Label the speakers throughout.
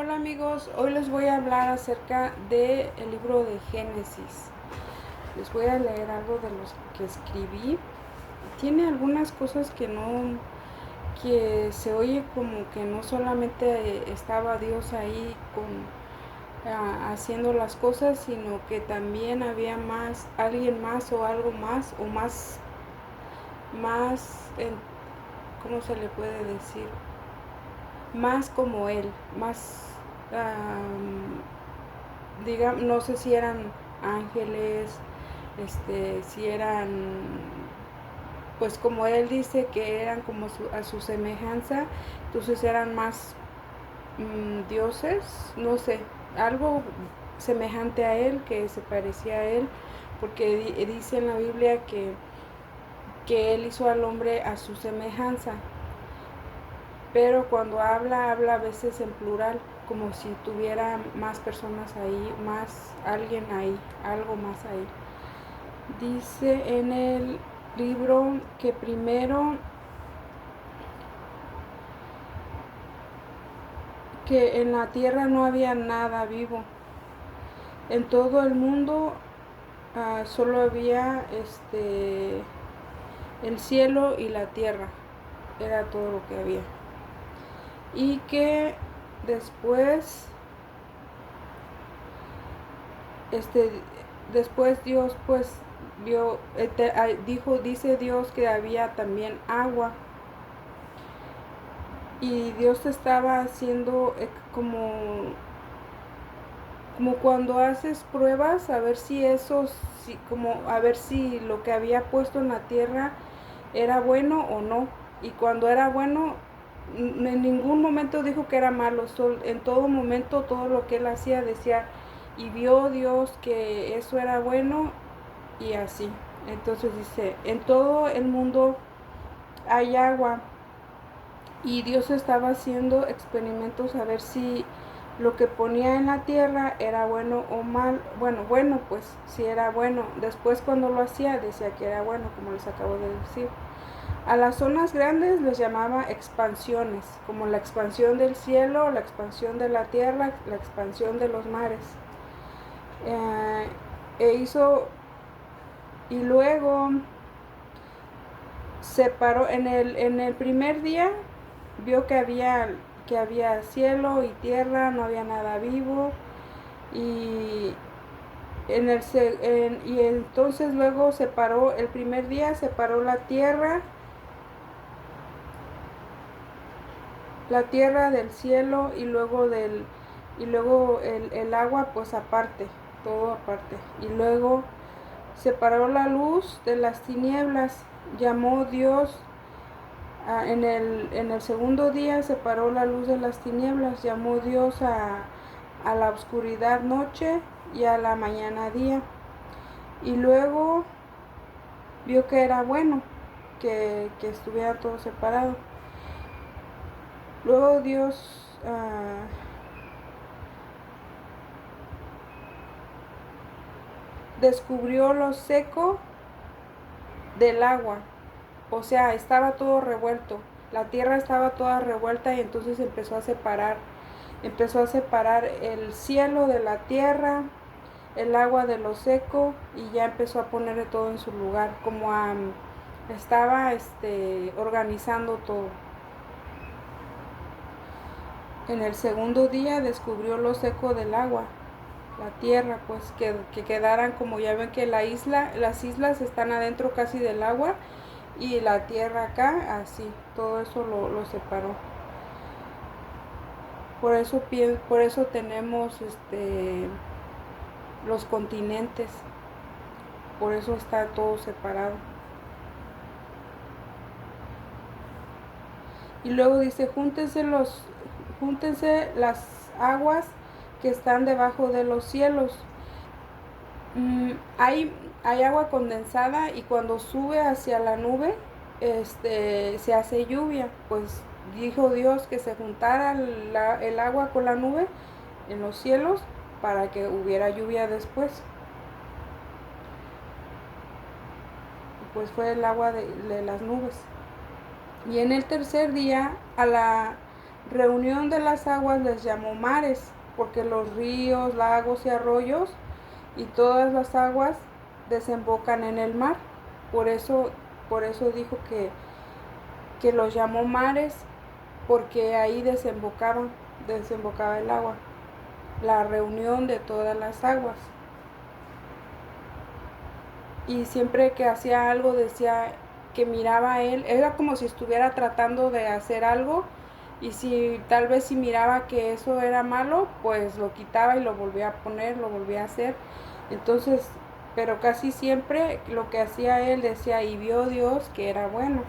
Speaker 1: Hola amigos, hoy les voy a hablar acerca del libro de Génesis. Les voy a leer algo de los que escribí. Tiene algunas cosas que se oye como que no solamente estaba Dios ahí haciendo las cosas, sino que también había alguien más o algo más o más, ¿cómo se le puede decir? Más como él, más, digamos, no sé si eran ángeles, si eran, pues como él dice que eran como a su semejanza, entonces eran más dioses, no sé, algo semejante a él, que se parecía a él, porque dice en la Biblia que él hizo al hombre a su semejanza, pero cuando habla a veces en plural, como si tuviera más personas ahí, más alguien ahí, algo más ahí. Dice en el libro que primero que en la tierra no había nada vivo. En todo el mundo solo había el cielo y la tierra. Era todo lo que había. Y que después este después Dios pues vio, dice Dios que había también agua, y Dios estaba haciendo como cuando haces pruebas a ver si como a ver si lo que había puesto en la tierra era bueno o no. Y cuando era bueno, en ningún momento dijo que era malo, en todo momento todo lo que él hacía decía, y vio Dios que eso era bueno, y así. Entonces dice, en todo el mundo hay agua, y Dios estaba haciendo experimentos a ver si lo que ponía en la tierra era bueno o mal. Bueno, pues si era bueno. Después cuando lo hacía decía que era bueno, como les acabo de decir. A las zonas grandes les llamaba expansiones, como la expansión del cielo, la expansión de la tierra, la expansión de los mares. E hizo, y luego separó en el primer día, vio que había cielo y tierra, no había nada vivo, y y entonces luego separó, el primer día separó la tierra del cielo, y luego el agua pues aparte, todo aparte. Y luego separó la luz de las tinieblas. Llamó Dios en el segundo día, separó la luz de las tinieblas. Llamó Dios a la oscuridad noche, y a la mañana día. Y luego vio que era bueno que estuviera todo separado. Luego Dios descubrió lo seco del agua. O sea, estaba todo revuelto. La tierra estaba toda revuelta, y entonces empezó a separar. Empezó a separar el cielo de la tierra, el agua de lo seco, y ya empezó a ponerle todo en su lugar, como estaba organizando todo. En el segundo día descubrió lo seco del agua, la tierra, pues que quedaran, como ya ven que las islas están adentro casi del agua, y la tierra acá, así, todo eso lo separó. Por eso tenemos los continentes, por eso está todo separado. Y luego dice, júntense las aguas que están debajo de los cielos. Hay agua condensada, y cuando sube hacia la nube, se hace lluvia. Pues dijo Dios que se juntara el agua con la nube en los cielos, para que hubiera lluvia después. Pues fue el agua de las nubes. Y en el tercer día, a la reunión de las aguas les llamó mares, porque los ríos, lagos y arroyos y todas las aguas desembocan en el mar. Por eso, por eso dijo que los llamó mares, porque ahí desembocaba el agua, la reunión de todas las aguas. Y siempre que hacía algo decía que miraba a él, era como si estuviera tratando de hacer algo, y si tal vez si miraba que eso era malo, pues lo quitaba y lo volvía a poner, lo volvía a hacer. Entonces, pero casi siempre lo que hacía él decía, y vio Dios que era bueno.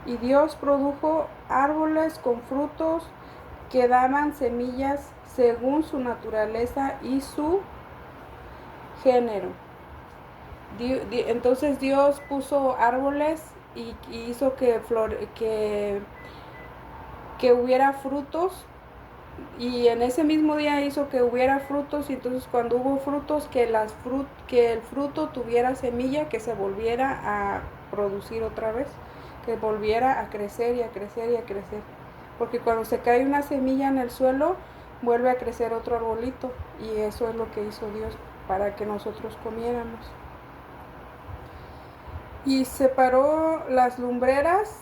Speaker 1: Y Dios produjo árboles con frutos que daban semillas según su naturaleza y su género. Entonces Dios puso árboles y hizo que hubiera frutos, y en ese mismo día hizo que hubiera frutos, y entonces cuando hubo frutos que el fruto tuviera semilla, que se volviera a producir otra vez, que volviera a crecer y a crecer y a crecer, porque cuando se cae una semilla en el suelo vuelve a crecer otro arbolito, y eso es lo que hizo Dios para que nosotros comiéramos. Y separó las lumbreras,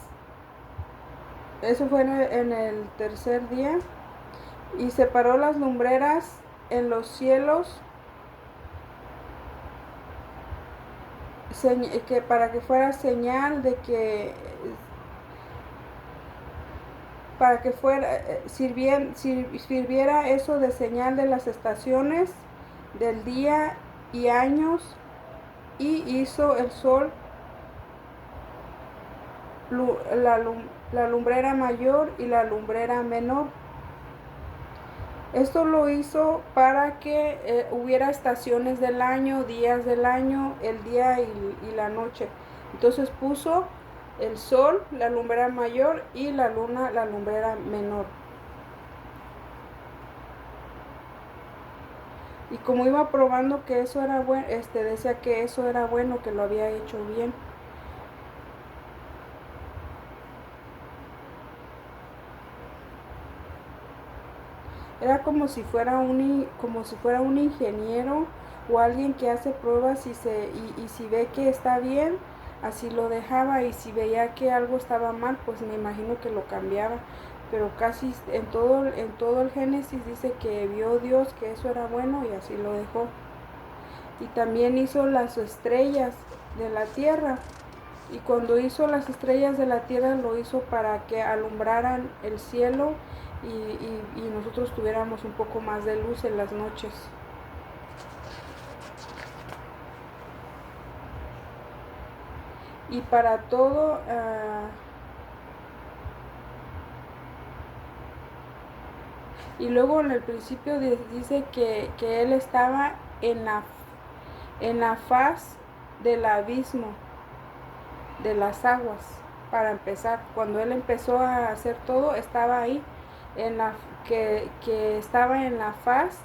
Speaker 1: eso fue en el tercer día, y separó las lumbreras en los cielos, para que fuera señal de que, para que sirviera eso de señal de las estaciones del día y años, y hizo el sol, la lumbrera mayor y la lumbrera menor. Esto lo hizo para que hubiera estaciones del año, días del año, el día y la noche. Entonces puso el sol, la lumbrera mayor, y la luna, la lumbrera menor. Y como iba probando que eso era bueno, decía que eso era bueno, que lo había hecho bien. Era como si fuera un ingeniero o alguien que hace pruebas, y si ve que está bien, así lo dejaba, y si veía que algo estaba mal, pues me imagino que lo cambiaba. Pero casi en todo el Génesis dice que vio Dios que eso era bueno, y así lo dejó. Y también hizo las estrellas de la tierra. Y cuando hizo las estrellas de la tierra, lo hizo para que alumbraran el cielo, y nosotros tuviéramos un poco más de luz en las noches. Y para todo, y luego en el principio dice que él estaba en la faz del abismo de las aguas. Para empezar, cuando él empezó a hacer todo, estaba ahí, que estaba en la faz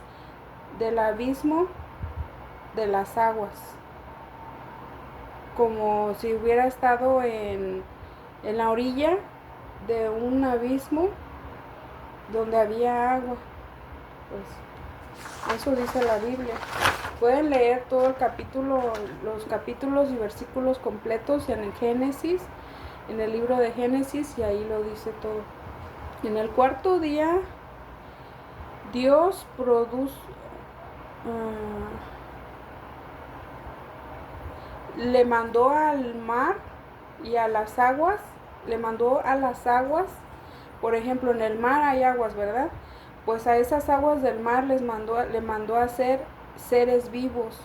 Speaker 1: del abismo de las aguas, como si hubiera estado en la orilla de un abismo donde había agua. Pues eso dice la Biblia. Pueden leer todo el capítulo, los capítulos y versículos completos en el Génesis, en el libro de Génesis, y ahí lo dice todo. En el cuarto día Dios le mandó al mar y a las aguas, por ejemplo, en el mar hay aguas, ¿verdad? Pues a esas aguas del mar le mandó a hacer seres vivos.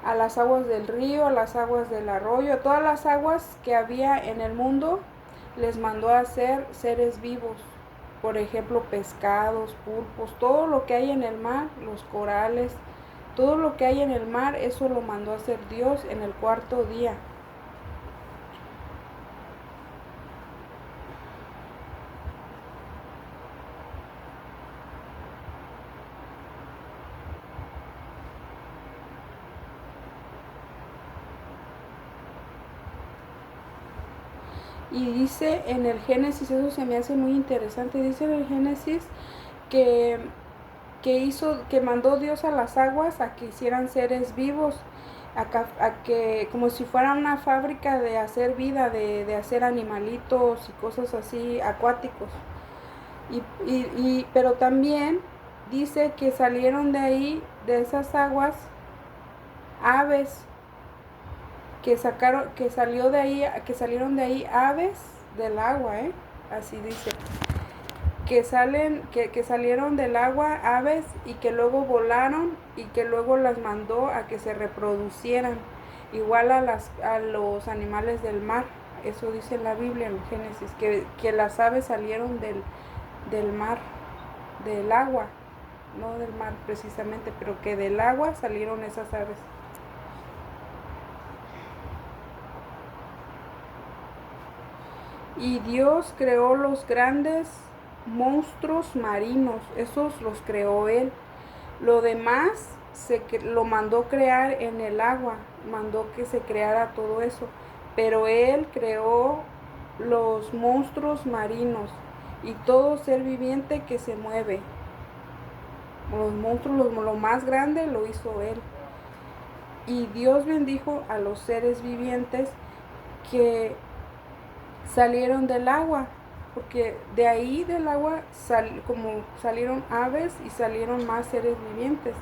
Speaker 1: A las aguas del río, a las aguas del arroyo, a todas las aguas que había en el mundo, les mandó a hacer seres vivos. Por ejemplo, pescados, pulpos, todo lo que hay en el mar, los corales, todo lo que hay en el mar, eso lo mandó a hacer Dios en el cuarto día. Y dice en el Génesis, eso se me hace muy interesante, dice en el Génesis que, que mandó Dios a las aguas a que hicieran seres vivos, a que como si fuera una fábrica de hacer vida, de hacer animalitos y cosas así acuáticos. Pero también dice que salieron de ahí, de esas aguas, aves, que salieron de ahí aves del agua, así dice, que salieron del agua aves y que luego volaron y que luego las mandó a que se reproducieran, igual a los animales del mar. Eso dice la Biblia en Génesis, que las aves salieron del mar, del agua, no del mar precisamente, pero que del agua salieron esas aves. Y Dios creó los grandes monstruos marinos, esos los creó Él. Lo demás lo mandó crear en el agua, mandó que se creara todo eso. Pero Él creó los monstruos marinos y todo ser viviente que se mueve. Los monstruos, lo más grande lo hizo Él. Y Dios bendijo a los seres vivientes que salieron del agua, porque de ahí del agua como salieron aves y salieron más seres vivientes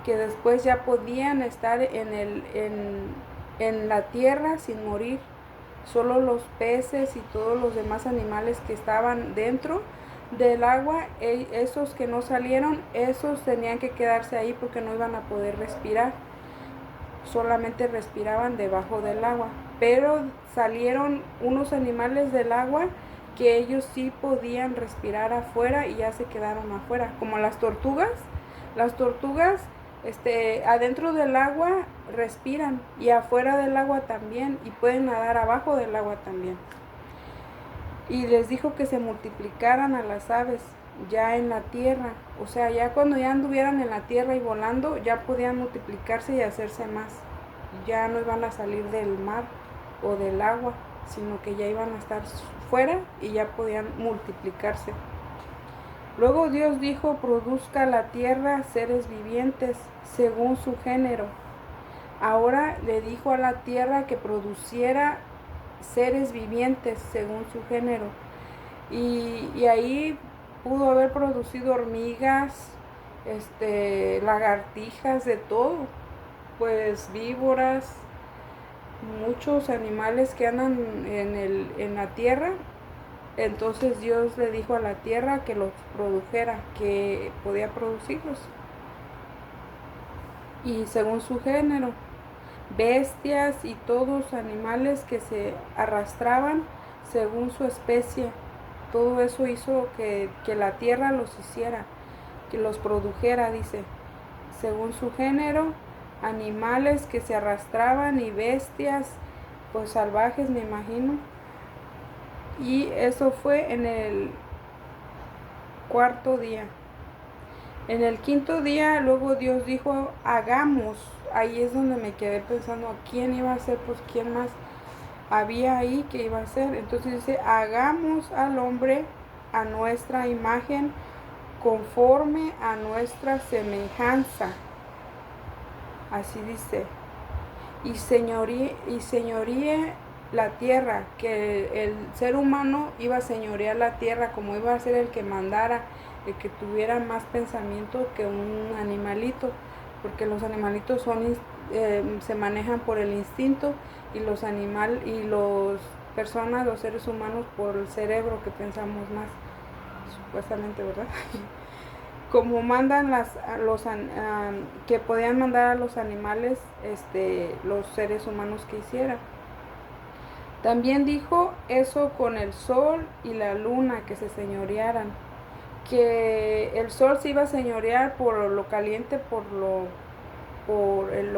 Speaker 1: que después ya podían estar en la tierra sin morir. Solo los peces y todos los demás animales que estaban dentro del agua, esos que no salieron, esos tenían que quedarse ahí porque no iban a poder respirar, solamente respiraban debajo del agua. Pero salieron unos animales del agua que ellos sí podían respirar afuera y ya se quedaron afuera, como las tortugas. Las tortugas adentro del agua respiran y afuera del agua también, y pueden nadar abajo del agua también. Y les dijo que se multiplicaran a las aves ya en la tierra, o sea, ya cuando ya anduvieran en la tierra y volando, ya podían multiplicarse y hacerse más. Ya no iban a salir del mar o del agua, sino que ya iban a estar fuera y ya podían multiplicarse. Luego Dios dijo: produzca la tierra seres vivientes según su género. Ahora le dijo a la tierra que produciera seres vivientes según su género. Y ahí pudo haber producido hormigas, lagartijas, de todo, pues víboras, muchos animales que andan en la tierra. Entonces Dios le dijo a la tierra que los produjera, que podía producirlos. Y según su género, bestias y todos animales que se arrastraban según su especie. Todo eso hizo que la tierra los hiciera, que los produjera, dice, según su género, animales que se arrastraban y bestias, pues salvajes, me imagino. Y eso fue en el cuarto día. En el quinto día, luego Dios dijo: hagamos. Ahí es donde me quedé pensando, ¿quién iba a ser? Pues quién más había ahí que iba a ser. Entonces dice: hagamos al hombre a nuestra imagen, conforme a nuestra semejanza. Así dice. Y señoríe la tierra, que el ser humano iba a señorear la tierra, como iba a ser el que mandara, el que tuviera más pensamiento que un animalito, porque los animalitos se manejan por el instinto, y los personas, los seres humanos, por el cerebro, que pensamos más, supuestamente, ¿verdad? Como mandan que podían mandar a los animales, los seres humanos que hicieran. También dijo eso con el sol y la luna, que se señorearan, que el sol se iba a señorear por lo caliente, por lo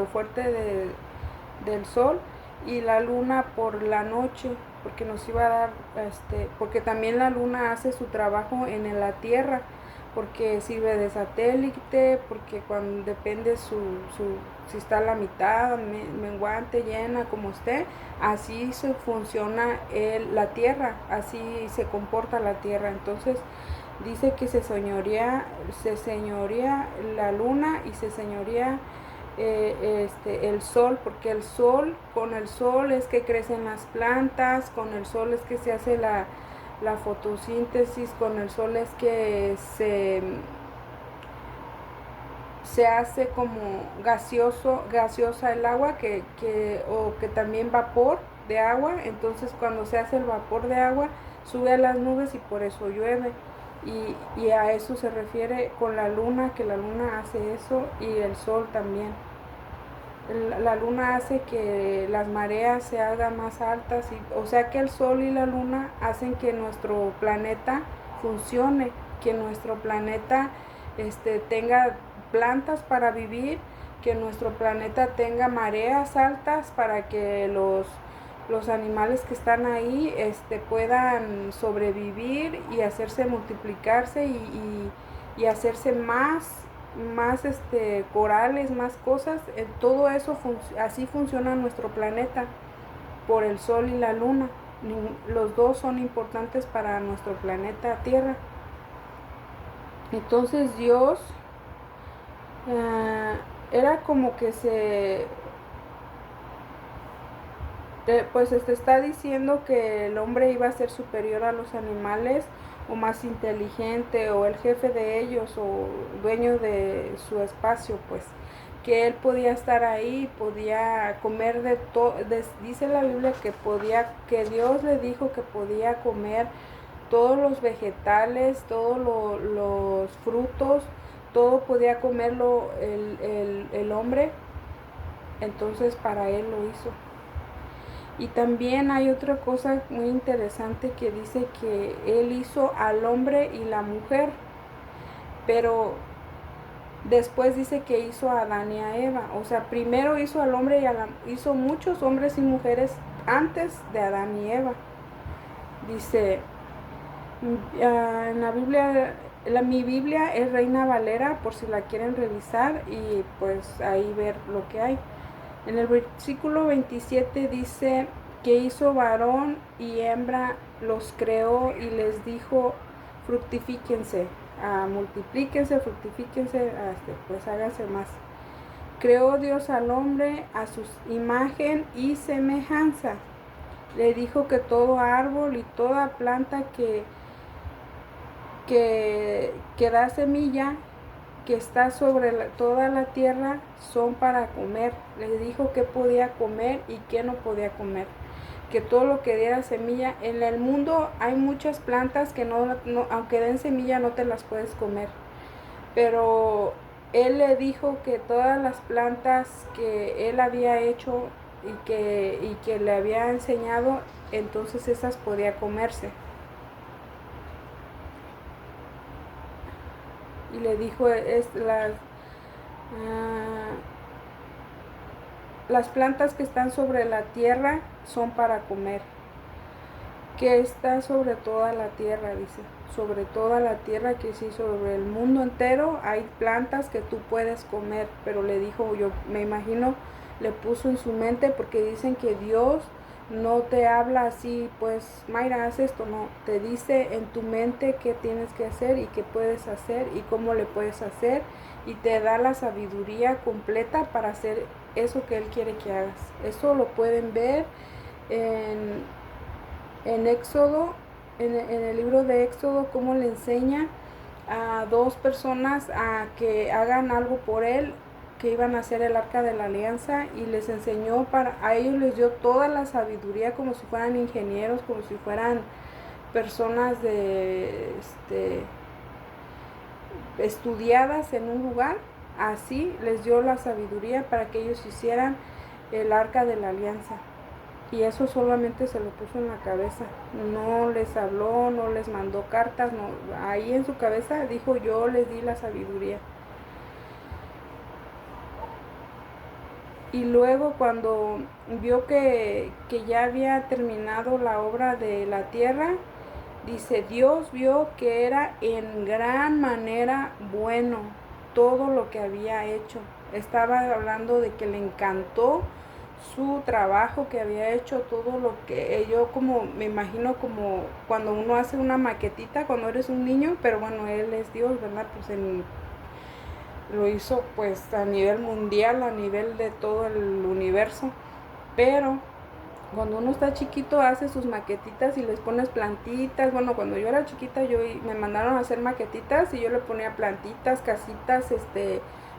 Speaker 1: fuerte del sol, y la luna por la noche, porque nos iba a dar, porque también la luna hace su trabajo en la tierra, porque sirve de satélite, porque cuando depende si está a la mitad, menguante, llena, como esté, así se funciona la Tierra, así se comporta la Tierra. Entonces dice que se señorea la luna y se señorea el sol, porque con el sol es que crecen las plantas, con el sol es que se hace la fotosíntesis, con el sol es que se hace como gaseosa el agua, o que también vapor de agua. Entonces cuando se hace el vapor de agua sube a las nubes y por eso llueve. Y a eso se refiere con la luna, que la luna hace eso, y el sol también. La luna hace que las mareas se hagan más altas, o sea que el sol y la luna hacen que nuestro planeta funcione, que nuestro planeta tenga plantas para vivir, que nuestro planeta tenga mareas altas para que los animales que están ahí puedan sobrevivir y hacerse multiplicarse y hacerse más corales, más cosas. Todo eso así funciona nuestro planeta, por el sol y la luna. Los dos son importantes para nuestro planeta Tierra. Entonces Dios era como que pues está diciendo que el hombre iba a ser superior a los animales, o más inteligente, o el jefe de ellos, o dueño de su espacio, pues que él podía estar ahí, podía comer de todo. Dice la Biblia que Dios le dijo que podía comer todos los vegetales, todos los frutos, todo podía comerlo el hombre. Entonces para él lo hizo. Y también hay otra cosa muy interesante que dice que él hizo al hombre y la mujer, pero después dice que hizo a Adán y a Eva. O sea, primero hizo al hombre hizo muchos hombres y mujeres antes de Adán y Eva. Dice en la Biblia, mi Biblia es Reina Valera, por si la quieren revisar y pues ahí ver lo que hay. En el versículo 27 dice que hizo varón y hembra, los creó y les dijo: fructifíquense, multiplíquense, fructifíquense, pues háganse más. Creó Dios al hombre a su imagen y semejanza. Le dijo que todo árbol y toda planta que da semilla, que está sobre toda la tierra, son para comer. Le dijo que podía comer y que no podía comer, que todo lo que diera semilla. En el mundo hay muchas plantas que no, aunque den semilla, no te las puedes comer, pero él le dijo que todas las plantas que él había hecho y que le había enseñado, entonces esas podía comerse. Y le dijo las plantas que están sobre la tierra son para comer. Que está sobre toda la tierra, dice. Sobre toda la tierra, que sí, sobre el mundo entero hay plantas que tú puedes comer. Pero le dijo, yo me imagino, le puso en su mente, porque dicen que Dios no te habla así, pues Mayra, haz esto, no, te dice en tu mente qué tienes que hacer y qué puedes hacer y cómo le puedes hacer, y te da la sabiduría completa para hacer eso que Él quiere que hagas. Eso lo pueden ver en Éxodo, en el libro de Éxodo, cómo le enseña a dos personas a que hagan algo por él, que iban a hacer el arca de la alianza, y les enseñó, a ellos les dio toda la sabiduría, como si fueran ingenieros, como si fueran personas estudiadas en un lugar. Así les dio la sabiduría para que ellos hicieran el arca de la alianza. Y eso solamente se lo puso en la cabeza. No les habló, no les mandó cartas, no. Ahí en su cabeza dijo: yo les di la sabiduría. Y luego, cuando vio que ya había terminado la obra de la tierra, Dice, Dios vio que era en gran manera bueno todo lo que había hecho. Estaba hablando de que le encantó su trabajo que había hecho, todo lo que yo como me imagino como cuando uno hace una maquetita cuando eres un niño, pero bueno, él es Dios, ¿verdad? Pues lo hizo pues a nivel mundial, a nivel de todo el universo, pero cuando uno está chiquito hace sus maquetitas y les pones plantitas. Bueno, cuando yo era chiquita me mandaron a hacer maquetitas y yo le ponía plantitas, casitas,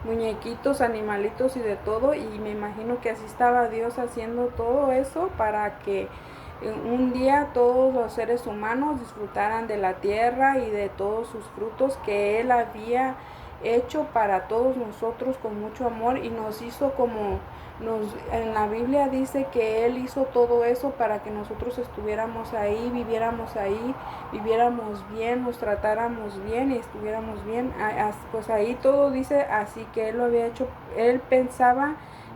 Speaker 1: muñequitos, animalitos y de todo, y me imagino que así estaba Dios haciendo todo eso para que un día todos los seres humanos disfrutaran de la tierra y de todos sus frutos que Él había hecho para todos nosotros con mucho amor, y nos hizo como en la Biblia dice que Él hizo todo eso para que nosotros estuviéramos ahí, viviéramos bien, nos tratáramos bien y estuviéramos bien. Pues ahí todo dice así que Él lo había hecho. Él pensaba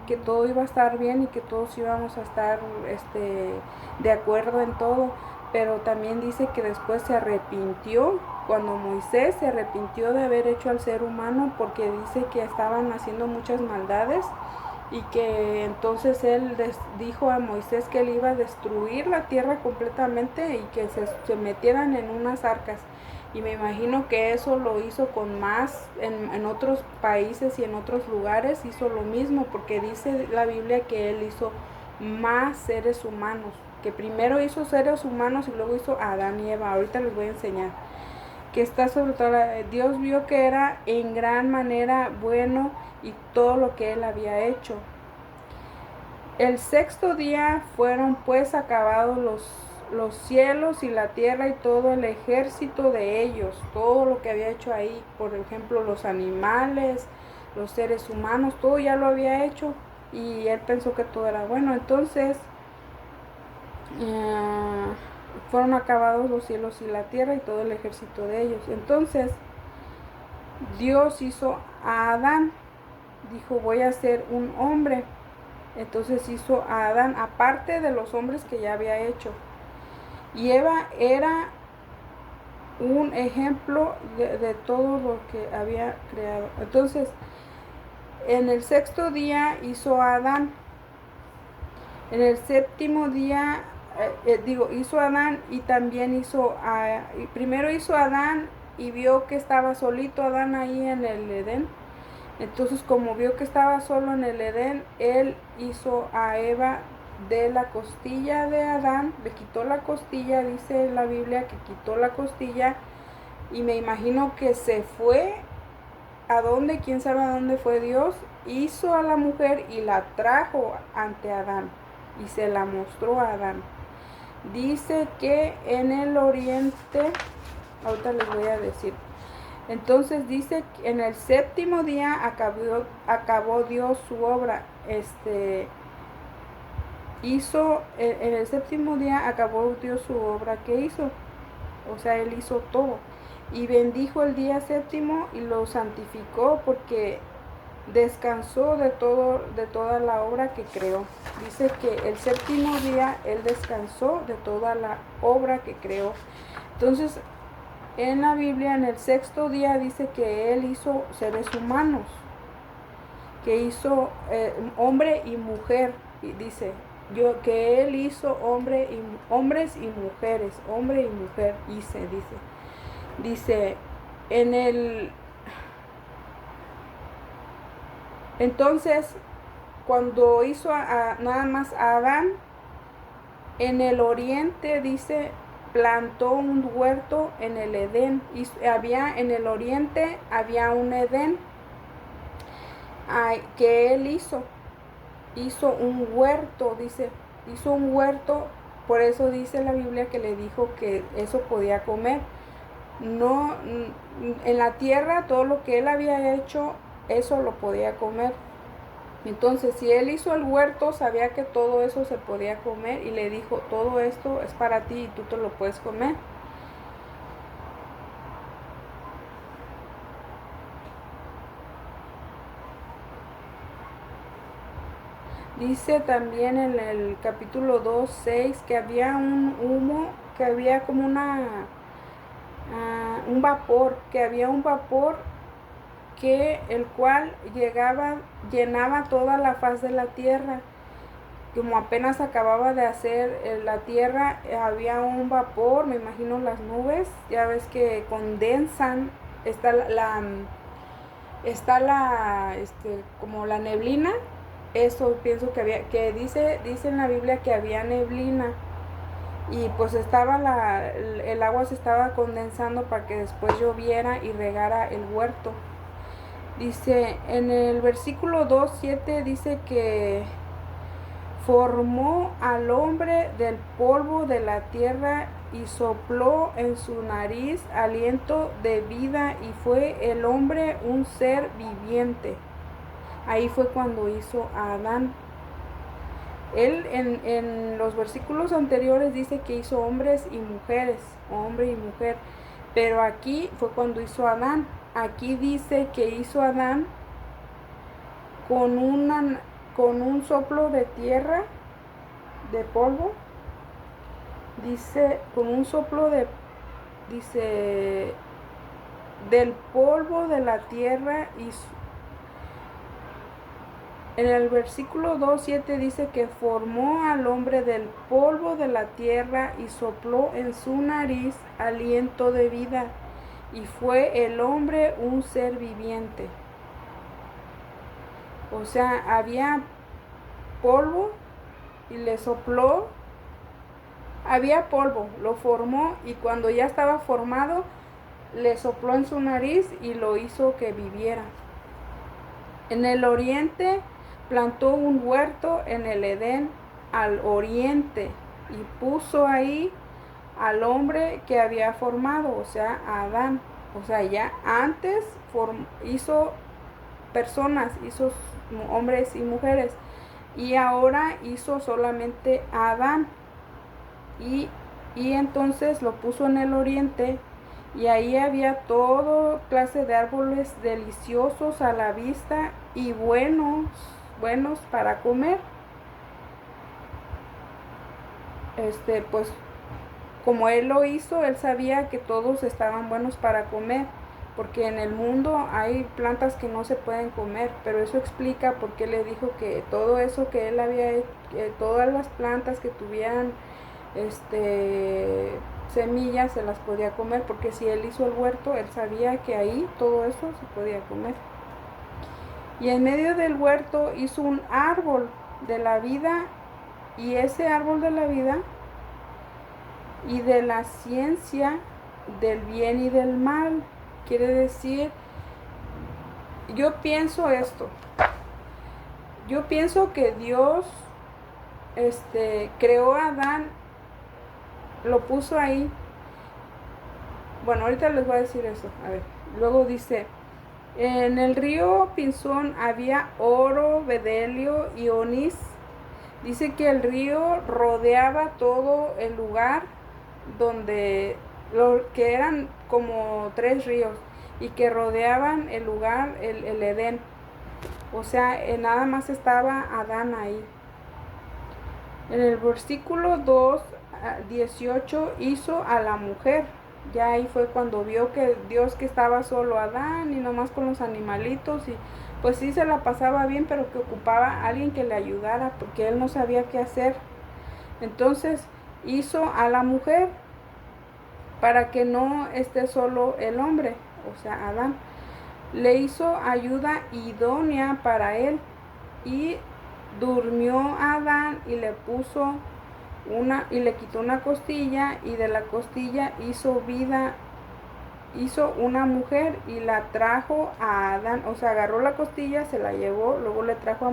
Speaker 1: que todo iba a estar bien y que todos íbamos a estar de acuerdo en todo, pero también dice que después se arrepintió, cuando Moisés se arrepintió de haber hecho al ser humano, porque dice que estaban haciendo muchas maldades, y que entonces él dijo a Moisés que él iba a destruir la tierra completamente y que se metieran en unas arcas. Y me imagino que eso lo hizo con más, en otros países y en otros lugares hizo lo mismo, porque dice la Biblia que él hizo más seres humanos, que primero hizo seres humanos y luego hizo a Adán y Eva. Ahorita les voy a enseñar que está sobre todo. Dios vio que era en gran manera bueno y todo lo que él había hecho. El sexto día fueron pues acabados los cielos y la tierra y todo el ejército de ellos, todo lo que había hecho ahí, por ejemplo los animales, los seres humanos, todo ya lo había hecho, y él pensó que todo era bueno. Entonces fueron acabados los cielos y la tierra y todo el ejército de ellos. Entonces Dios hizo a Adán, dijo, voy a ser un hombre. Entonces hizo a Adán aparte de los hombres que ya había hecho. Y Eva era un ejemplo de todo lo que había creado. Entonces, en el sexto día hizo a Adán. En el séptimo día, hizo a Adán, y también primero hizo a Adán y vio que estaba solito Adán ahí en el Edén. Entonces, como vio que estaba solo en el Edén, él hizo a Eva de la costilla de Adán, le quitó la costilla, dice la Biblia que quitó la costilla, y me imagino que se fue a dónde, quién sabe a dónde fue Dios, hizo a la mujer y la trajo ante Adán y se la mostró a Adán. Dice que en el oriente, ahorita les voy a decir. Entonces dice que en el séptimo día acabó Dios su obra. En el séptimo día acabó Dios su obra que hizo. O sea, Él hizo todo. Y bendijo el día séptimo y lo santificó, porque descansó de toda la obra que creó. Dice que el séptimo día Él descansó de toda la obra que creó. Entonces, en la Biblia, en el sexto día dice que Él hizo seres humanos, que hizo hombre y mujer, y dice que Él hizo hombres y mujeres, hombre y mujer dice en el. Entonces, cuando hizo nada más a Adán, en el oriente dice plantó un huerto en el Edén. En el oriente había un Edén que él hizo un huerto, dice, hizo un huerto. Por eso dice la Biblia que le dijo que eso podía comer. No, en la tierra todo lo que él había hecho, eso lo podía comer. Entonces, si él hizo el huerto, sabía que todo eso se podía comer, y le dijo, todo esto es para ti y tú te lo puedes comer. Dice también en el capítulo 2:6 que había un humo, que había como un vapor, que había un vapor que el cual llenaba toda la faz de la tierra. Como apenas acababa de hacer la tierra, había un vapor, me imagino las nubes, ya ves que condensan, está como la neblina. Eso pienso que había, que dice en la Biblia que había neblina, y pues el agua se estaba condensando para que después lloviera y regara el huerto. Dice en el versículo 2:7, dice que formó al hombre del polvo de la tierra y sopló en su nariz aliento de vida, y fue el hombre un ser viviente. Ahí fue cuando hizo a Adán. Él en los versículos anteriores dice que hizo hombres y mujeres, hombre y mujer, pero aquí fue cuando hizo a Adán. Aquí dice que hizo a Adán con un soplo de tierra, de polvo. Dice, con un soplo dice, del polvo de la tierra. Y en el versículo 2:7 dice que formó al hombre del polvo de la tierra y sopló en su nariz aliento de vida, y fue el hombre un ser viviente. O sea, había polvo y le sopló. Había polvo, lo formó, y cuando ya estaba formado, le sopló en su nariz y lo hizo que viviera. En el oriente plantó un huerto en el Edén al oriente, y puso ahí al hombre que había formado, o sea, a Adán. O sea, ya antes hizo personas, hizo hombres y mujeres, y ahora hizo solamente a Adán. Y entonces lo puso en el oriente, y ahí había toda clase de árboles deliciosos a la vista y buenos para comer. Pues como él lo hizo, él sabía que todos estaban buenos para comer, porque en el mundo hay plantas que no se pueden comer, pero eso explica por qué le dijo que todo eso que él había hecho, todas las plantas que tuvieran semillas se las podía comer, porque si él hizo el huerto, él sabía que ahí todo eso se podía comer. Y en medio del huerto hizo un árbol de la vida, y ese árbol de la vida y de la ciencia del bien y del mal. Quiere decir, yo pienso esto, yo pienso que Dios creó a Adán, lo puso ahí. Bueno, ahorita les voy a decir eso. A ver, luego dice, en el río Pinzón había oro, bedelio y onís. Dice que el río rodeaba todo el lugar, donde que eran como 3 ríos, y que rodeaban el lugar, el Edén. O sea, nada más estaba Adán ahí. En el versículo 2:18 hizo a la mujer. Ya ahí fue cuando vio que Dios, que estaba solo Adán y nomás con los animalitos, y pues sí se la pasaba bien, pero que ocupaba a alguien que le ayudara, porque él no sabía qué hacer. Entonces hizo a la mujer para que no esté solo el hombre, o sea, Adán. Le hizo ayuda idónea para él, y durmió a Adán y le quitó una costilla, y de la costilla hizo una mujer y la trajo a Adán. O sea, agarró la costilla, se la llevó, luego le trajo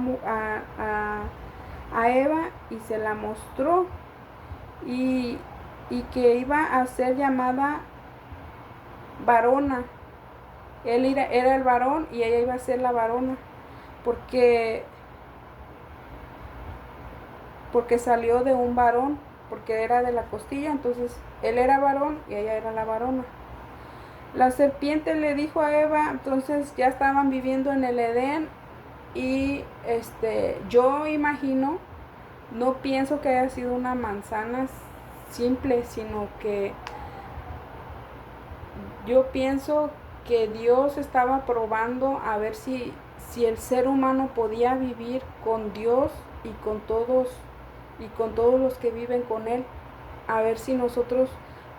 Speaker 1: a Eva y se la mostró, y que iba a ser llamada varona. Él era el varón y ella iba a ser la varona, porque salió de un varón, porque era de la costilla. Entonces él era varón y ella era la varona. La serpiente le dijo a Eva, entonces ya estaban viviendo en el Edén, y yo imagino, no pienso que haya sido una manzana simple, sino que Yo pienso que Dios estaba probando a ver si el ser humano podía vivir con Dios y con todos los que viven con Él, a ver si nosotros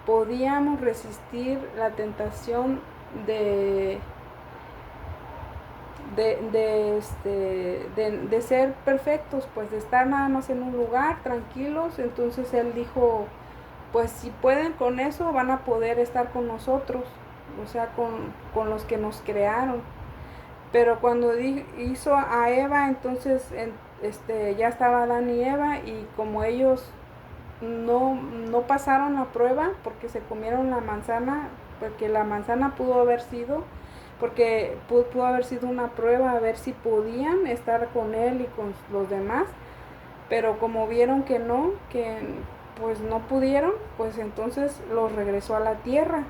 Speaker 1: podíamos resistir la tentación de, de ser perfectos, pues de estar nada más en un lugar tranquilos. Entonces Él dijo, pues si pueden con eso, van a poder estar con nosotros, o sea, con los que nos crearon. Pero cuando hizo a Eva, entonces ya estaba Adán y Eva, y como ellos no pasaron la prueba porque se comieron la manzana, porque la manzana pudo haber sido, porque pudo haber sido una prueba a ver si podían estar con él y con los demás, pero como vieron que pues no pudieron, pues entonces los regresó a la tierra,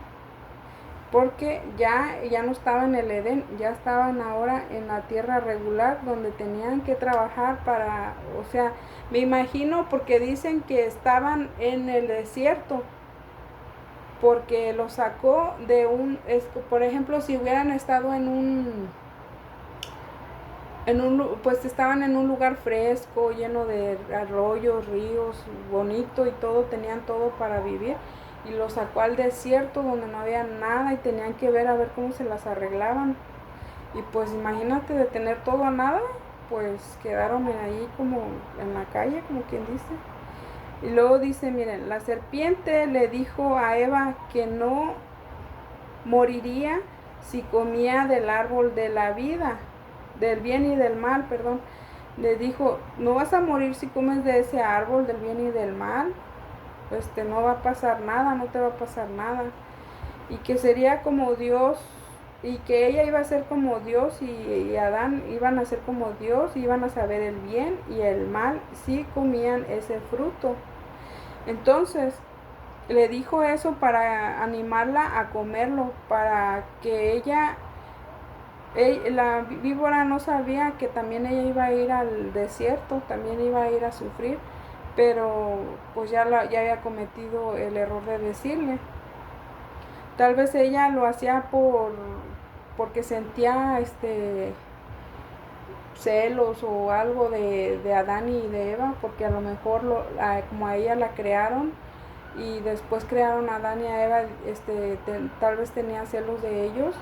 Speaker 1: porque ya no estaban en el Edén, ya estaban ahora en la tierra regular donde tenían que trabajar para, o sea, me imagino porque dicen que estaban en el desierto, porque los sacó de por ejemplo, si hubieran estado pues estaban en un lugar fresco, lleno de arroyos, ríos, bonito y todo, tenían todo para vivir, y los sacó al desierto donde no había nada y tenían que ver a ver cómo se las arreglaban. Y pues imagínate de tener todo a nada, pues quedaron ahí como en la calle, como quien dice. Y luego dice, miren, la serpiente le dijo a Eva que no moriría si comía del árbol de la vida, del bien y del mal, perdón. Le dijo, no vas a morir si comes de ese árbol del bien y del mal, pues no va a pasar nada, no te va a pasar nada. Y que sería como Dios, y que ella iba a ser como Dios, y Adán iban a ser como Dios, iban a saber el bien y el mal si comían ese fruto. Entonces le dijo eso para animarla a comerlo, para que la víbora no sabía que también ella iba a ir al desierto, también iba a ir a sufrir, pero pues ya había cometido el error de decirle. Tal vez ella lo hacía porque sentía celos o algo de Adán y de Eva, porque a lo mejor como a ella la crearon y después crearon a Adán y a Eva, tal vez tenía celos de ellos,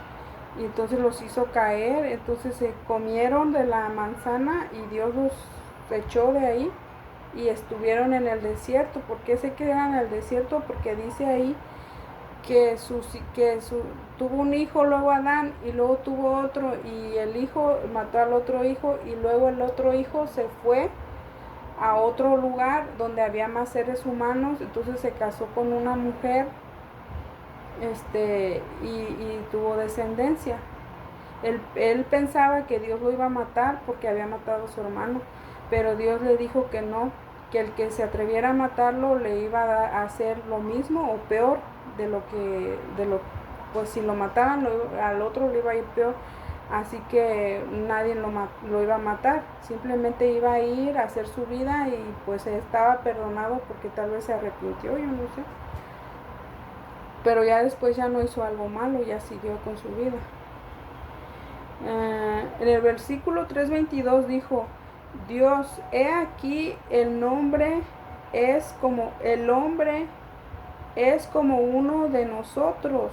Speaker 1: y entonces los hizo caer, entonces se comieron de la manzana y Dios los echó de ahí y estuvieron en el desierto. ¿Por qué se quedan en el desierto? Porque dice ahí que tuvo un hijo, luego Adán, y luego tuvo otro, y el hijo mató al otro hijo, y luego el otro hijo se fue a otro lugar donde había más seres humanos, entonces se casó con una mujer, y tuvo descendencia. Él pensaba que Dios lo iba a matar porque había matado a su hermano, pero Dios le dijo que no, que el que se atreviera a matarlo le iba a hacer lo mismo o peor pues si lo mataban al otro le iba a ir peor. Así que nadie lo iba a matar, simplemente iba a ir a hacer su vida, y pues estaba perdonado porque tal vez se arrepintió, yo no sé. Pero ya después ya no hizo algo malo, ya siguió con su vida. En el versículo 3:22 dijo, Dios, he aquí el hombre es como uno de nosotros.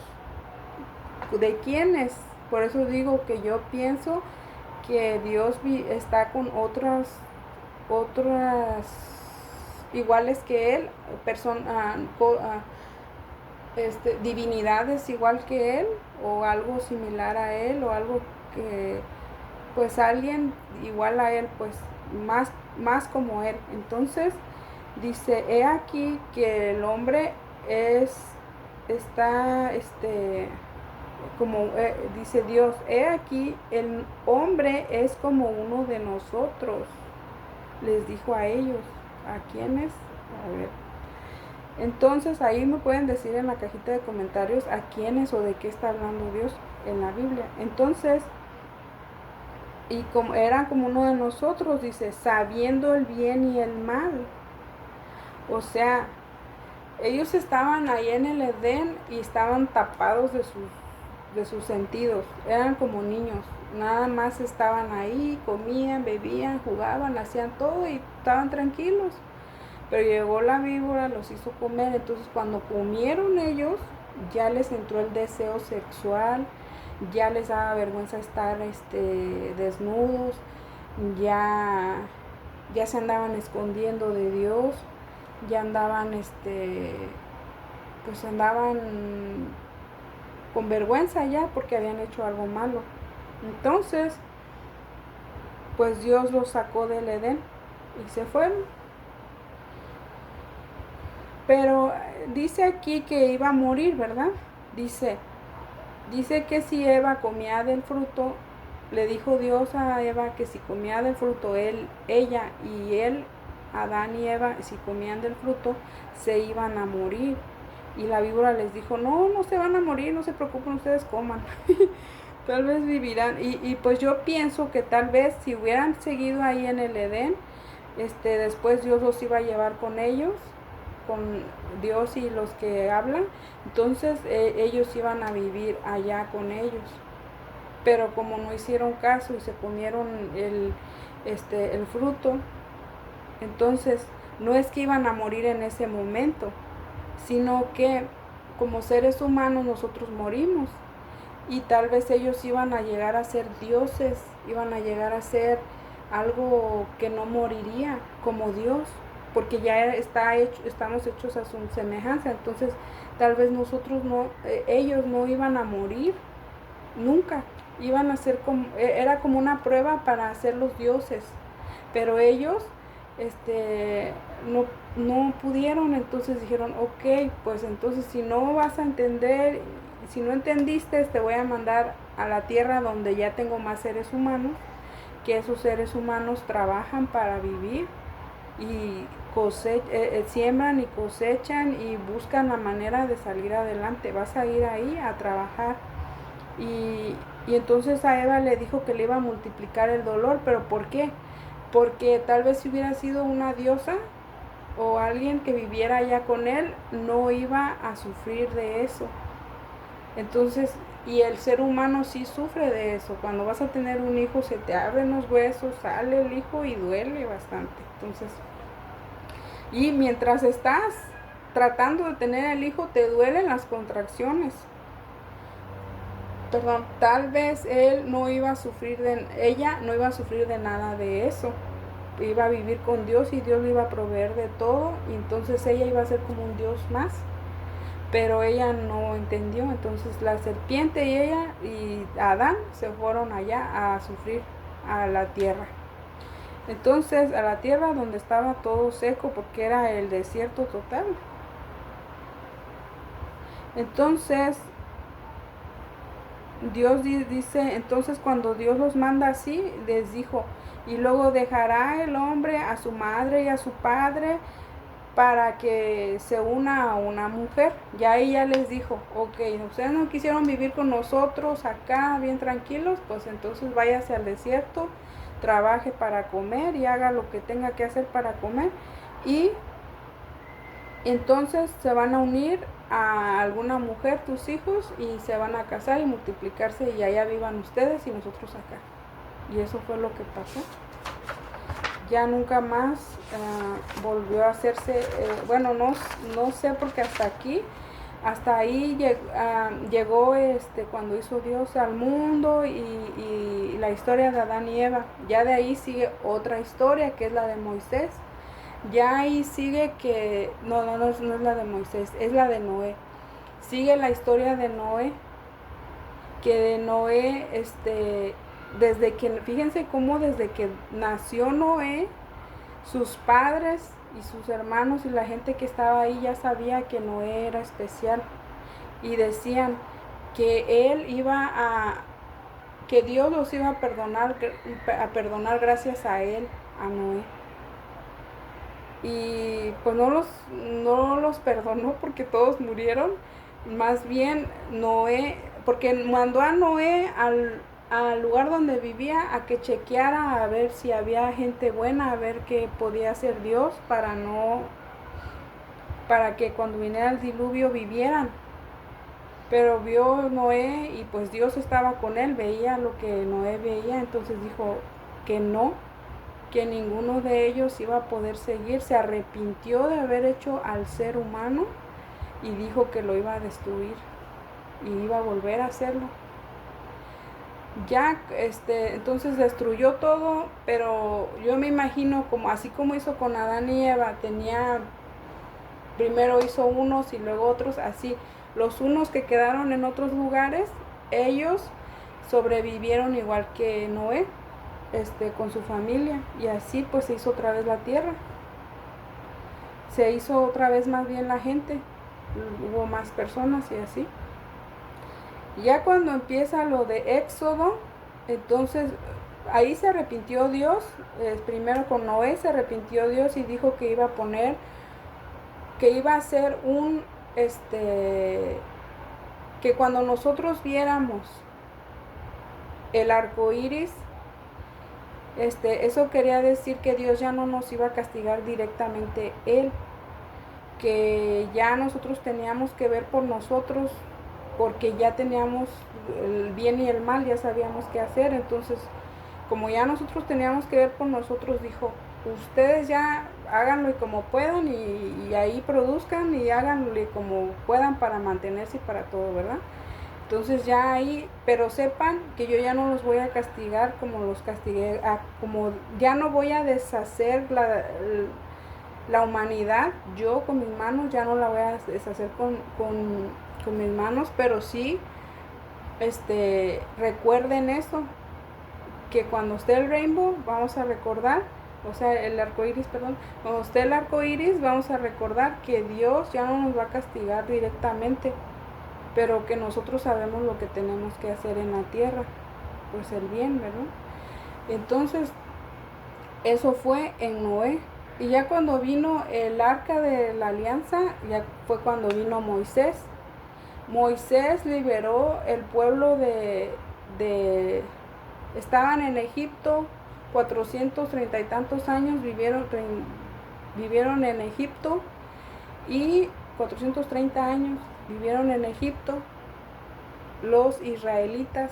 Speaker 1: ¿De quiénes? Por eso digo que yo pienso que Dios está con otras iguales que él, divinidades igual que él, o algo similar a él, o algo que, pues alguien igual a él, pues más como él. Entonces dice, he aquí que el hombre está como dice Dios, he aquí el hombre es como uno de nosotros. Les dijo a ellos. ¿A quiénes? A ver. Entonces ahí me pueden decir en la cajita de comentarios a quiénes o de qué está hablando Dios en la Biblia. Entonces, y como eran como uno de nosotros, dice, sabiendo el bien y el mal. O sea, ellos estaban ahí en el Edén y estaban tapados de sus sentidos, eran como niños, nada más estaban ahí, comían, bebían, jugaban, hacían todo y estaban tranquilos. Pero llegó la víbora, los hizo comer, entonces cuando comieron ellos, ya les entró el deseo sexual, ya les daba vergüenza estar desnudos, ya, ya se andaban escondiendo de Dios, ya andaban pues andaban con vergüenza ya porque habían hecho algo malo. Entonces, pues Dios los sacó del Edén y se fueron. Pero dice aquí que iba a morir, ¿verdad? Dice que si Eva comía del fruto, le dijo Dios a Eva que si comía del fruto, ella y él, Adán y Eva, si comían del fruto, se iban a morir. Y la víbora les dijo, no, no se van a morir, no se preocupen, ustedes coman. Tal vez vivirán. Y pues yo pienso que tal vez si hubieran seguido ahí en el Edén, después Dios los iba a llevar con ellos, con Dios y los que hablan, entonces ellos iban a vivir allá con ellos. Pero como no hicieron caso y se comieron el fruto, entonces no es que iban a morir en ese momento, sino que como seres humanos nosotros morimos y tal vez ellos iban a llegar a ser dioses, iban a llegar a ser algo que no moriría como Dios, porque ya está hecho, estamos hechos a su semejanza, entonces tal vez nosotros no, ellos no iban a morir nunca, iban a ser como, era como una prueba para ser los dioses, pero ellos no pudieron, entonces dijeron, ok, pues entonces si no vas a entender, si no entendiste, te voy a mandar a la tierra donde ya tengo más seres humanos, que esos seres humanos trabajan para vivir y siembran y cosechan y buscan la manera de salir adelante. Vas a ir ahí a trabajar. Y entonces a Eva le dijo que le iba a multiplicar el dolor, pero ¿por qué? Porque tal vez si hubiera sido una diosa o alguien que viviera allá con él, no iba a sufrir de eso. Entonces, y el ser humano sí sufre de eso. Cuando vas a tener un hijo, se te abren los huesos, sale el hijo y duele bastante. Entonces, y mientras estás tratando de tener el hijo, te duelen las contracciones. Perdón, tal vez él no iba a sufrir ella no iba a sufrir de nada de eso. Iba a vivir con Dios y Dios le iba a proveer de todo, y entonces ella iba a ser como un Dios más. Pero ella no entendió, entonces la serpiente y ella y Adán se fueron allá a sufrir a la tierra. Entonces a la tierra donde estaba todo seco porque era el desierto total. Entonces Dios dice, entonces cuando Dios los manda así, les dijo, y luego dejará el hombre a su madre y a su padre para que se una a una mujer. Ya ella les dijo, ok, ustedes no quisieron vivir con nosotros acá bien tranquilos, pues entonces váyase al desierto, trabaje para comer y haga lo que tenga que hacer para comer, y entonces se van a unir a alguna mujer, tus hijos, y se van a casar y multiplicarse y allá vivan ustedes y nosotros acá. Y eso fue lo que pasó. Ya nunca más volvió a hacerse, bueno, no sé, porque hasta ahí llegó cuando hizo Dios al mundo y la historia de Adán y Eva. Ya de ahí sigue otra historia que es la de Moisés. Ya ahí sigue que, no es la de Moisés, es la de Noé. Sigue la historia de Noé, que de Noé, desde que, fíjense cómo desde que nació Noé, sus padres y sus hermanos y la gente que estaba ahí ya sabía que Noé era especial. Y decían que que Dios los iba a perdonar gracias a él, a Noé. Y pues no los perdonó porque todos murieron. Más bien Noé, porque mandó a Noé al lugar donde vivía a que chequeara a ver si había gente buena, a ver qué podía hacer Dios para no para que cuando viniera el diluvio vivieran. Pero vio Noé y pues Dios estaba con él, veía lo que Noé veía, entonces dijo que no, que ninguno de ellos iba a poder seguir. Se arrepintió de haber hecho al ser humano y dijo que lo iba a destruir y iba a volver a hacerlo. Ya entonces destruyó todo, pero yo me imagino como así como hizo con Adán y Eva, primero hizo unos y luego otros, así los unos que quedaron en otros lugares, ellos sobrevivieron igual que Noé, con su familia, y así pues se hizo otra vez la tierra, se hizo otra vez más bien la gente, hubo más personas y así. Ya cuando empieza lo de Éxodo, entonces ahí se arrepintió Dios, primero con Noé se arrepintió Dios y dijo que iba a poner, que iba a hacer que cuando nosotros viéramos el arco iris, eso quería decir que Dios ya no nos iba a castigar directamente Él, que ya nosotros teníamos que ver por nosotros, porque ya teníamos el bien y el mal, ya sabíamos qué hacer. Entonces, como ya nosotros teníamos que ver por nosotros, dijo, ustedes ya háganlo como puedan y ahí produzcan y háganlo como puedan para mantenerse y para todo, ¿verdad? Entonces ya ahí, pero sepan que yo ya no los voy a castigar como los castigué, como ya no voy a deshacer la humanidad, yo con mis manos ya no la voy a deshacer con mis manos, pero sí, recuerden eso, que cuando esté el rainbow vamos a recordar, o sea, el arco iris, perdón, cuando esté el arco iris vamos a recordar que Dios ya no nos va a castigar directamente, pero que nosotros sabemos lo que tenemos que hacer en la tierra, pues el bien, ¿verdad? Entonces, eso fue en Noé. Y ya cuando vino el arca de la alianza, ya fue cuando vino Moisés. Moisés liberó el pueblo estaban en Egipto, 430 y tantos años vivieron en Egipto, y 430 años vivieron en Egipto los israelitas.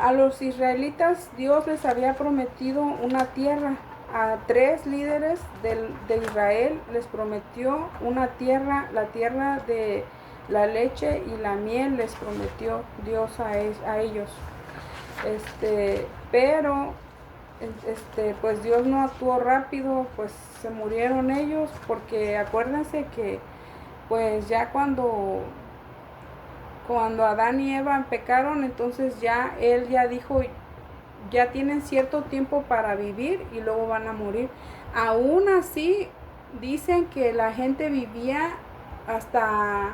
Speaker 1: A los israelitas Dios les había prometido una tierra. A 3 líderes de Israel les prometió una tierra, la tierra de la leche y la miel les prometió Dios a ellos. Pero pues Dios no actuó rápido, pues se murieron ellos, porque acuérdense que pues ya cuando Adán y Eva pecaron, entonces ya él ya dijo, ya tienen cierto tiempo para vivir y luego van a morir. Aún así, dicen que la gente vivía hasta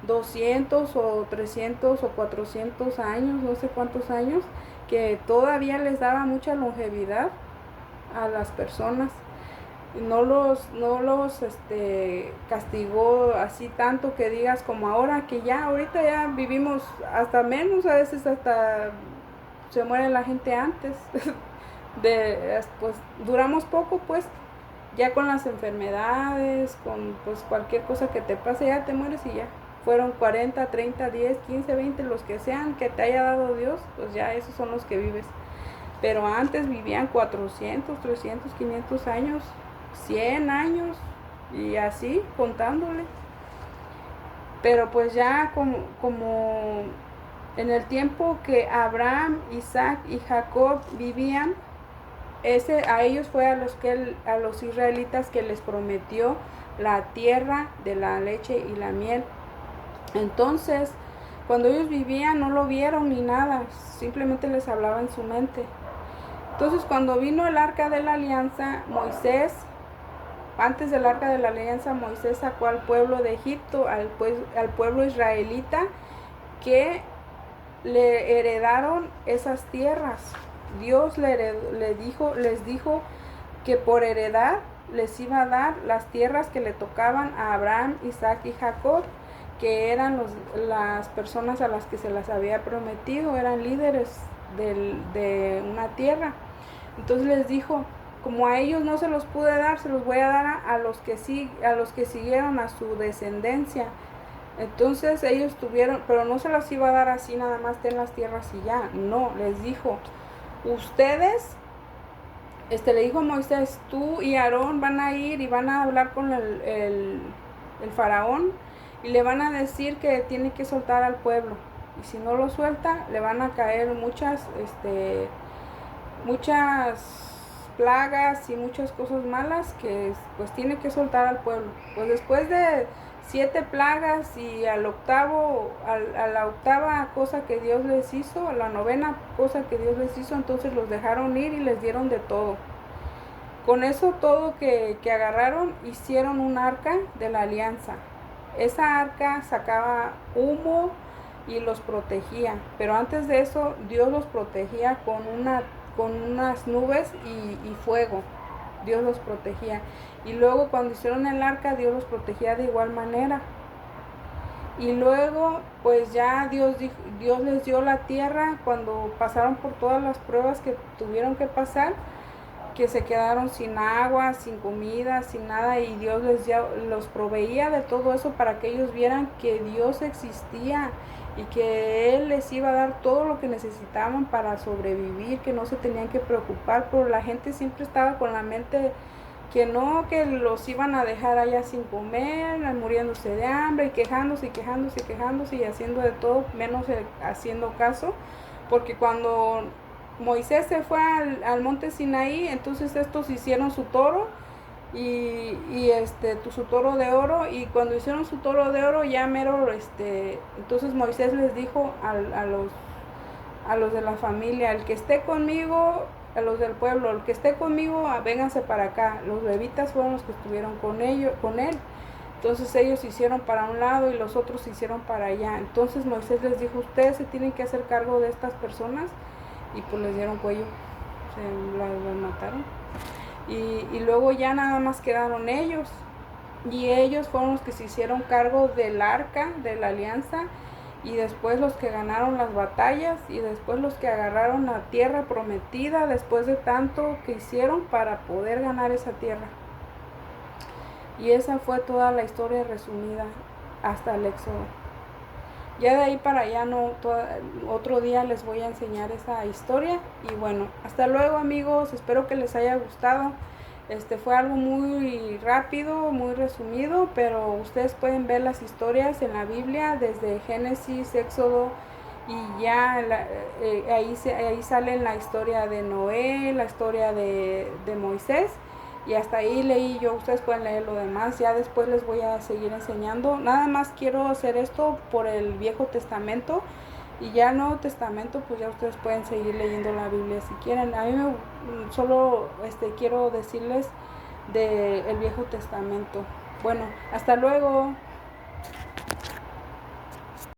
Speaker 1: 200 o 300 o 400 años, no sé cuántos años, que todavía les daba mucha longevidad a las personas. No los castigó así tanto que digas como ahora, que ya ahorita ya vivimos hasta menos, a veces hasta se muere la gente antes. Pues duramos poco, pues ya con las enfermedades, con pues cualquier cosa que te pase, ya te mueres y ya. Fueron 40, 30, 10, 15, 20, los que sean que te haya dado Dios, pues ya esos son los que vives. Pero antes vivían 400, 300, 500 años, 100 años y así contándole. Pero pues ya como en el tiempo que Abraham, Isaac y Jacob vivían, a ellos fue a los israelitas que les prometió la tierra de la leche y la miel. Entonces, cuando ellos vivían no lo vieron ni nada, simplemente les hablaba en su mente. Entonces, cuando vino el arca de la alianza, antes del arca de la alianza, Moisés sacó al pueblo de Egipto, al pueblo israelita, que le heredaron esas tierras. Dios les dijo que por heredad les iba a dar las tierras que le tocaban a Abraham, Isaac y Jacob, que eran las personas a las que se las había prometido, eran líderes de una tierra. Entonces les dijo como a ellos no se los pude dar, se los voy a dar a los que siguieron, a su descendencia. Entonces ellos tuvieron, pero no se los iba a dar así nada más, ten las tierras y ya. No, les dijo, ustedes, le dijo a Moisés, tú y Aarón van a ir y van a hablar con el faraón y le van a decir que tiene que soltar al pueblo. Y si no lo suelta, le van a caer muchas plagas y muchas cosas malas, que pues tiene que soltar al pueblo. Pues después de 7 plagas y a la octava cosa que Dios les hizo, a la 9ª cosa que Dios les hizo, entonces los dejaron ir y les dieron de todo. Con eso todo que agarraron, hicieron un arca de la alianza. Esa arca sacaba humo y los protegía, pero antes de eso Dios los protegía con unas nubes y fuego. Dios los protegía. Y luego cuando hicieron el arca, Dios los protegía de igual manera. Y luego pues ya Dios les dio la tierra cuando pasaron por todas las pruebas que tuvieron que pasar, que se quedaron sin agua, sin comida, sin nada, y Dios los proveía de todo eso para que ellos vieran que Dios existía y que Él les iba a dar todo lo que necesitaban para sobrevivir, que no se tenían que preocupar. Pero la gente siempre estaba con la mente que no, que los iban a dejar allá sin comer, muriéndose de hambre, y quejándose y haciendo de todo menos haciendo caso, porque cuando Moisés se fue al monte Sinaí, entonces estos hicieron su toro y su toro de oro, y cuando hicieron su toro de oro ya mero, entonces Moisés les dijo a los de la familia, el que esté conmigo, a los del pueblo, el que esté conmigo, vénganse para acá. Los levitas fueron los que estuvieron con él. Entonces ellos se hicieron para un lado y los otros se hicieron para allá. Entonces Moisés les dijo, ustedes se tienen que hacer cargo de estas personas, y pues les dieron cuello, las mataron. Y luego ya nada más quedaron ellos, y ellos fueron los que se hicieron cargo del arca de la alianza, y después los que ganaron las batallas, y después los que agarraron la tierra prometida después de tanto que hicieron para poder ganar esa tierra. Y esa fue toda la historia resumida hasta el Éxodo. Ya de ahí para allá otro día les voy a enseñar esa historia. Y bueno, hasta luego amigos, espero que les haya gustado. Fue algo muy rápido, muy resumido, pero ustedes pueden ver las historias en la Biblia desde Génesis, Éxodo, y ya ahí sale la historia de Noé, la historia de Moisés, y hasta ahí leí yo. Ustedes pueden leer lo demás, ya después les voy a seguir enseñando. Nada más quiero hacer esto por el Viejo Testamento, y ya el Nuevo Testamento pues ya ustedes pueden seguir leyendo la Biblia si quieren. A mí solo quiero decirles del Viejo Testamento. Bueno, hasta luego.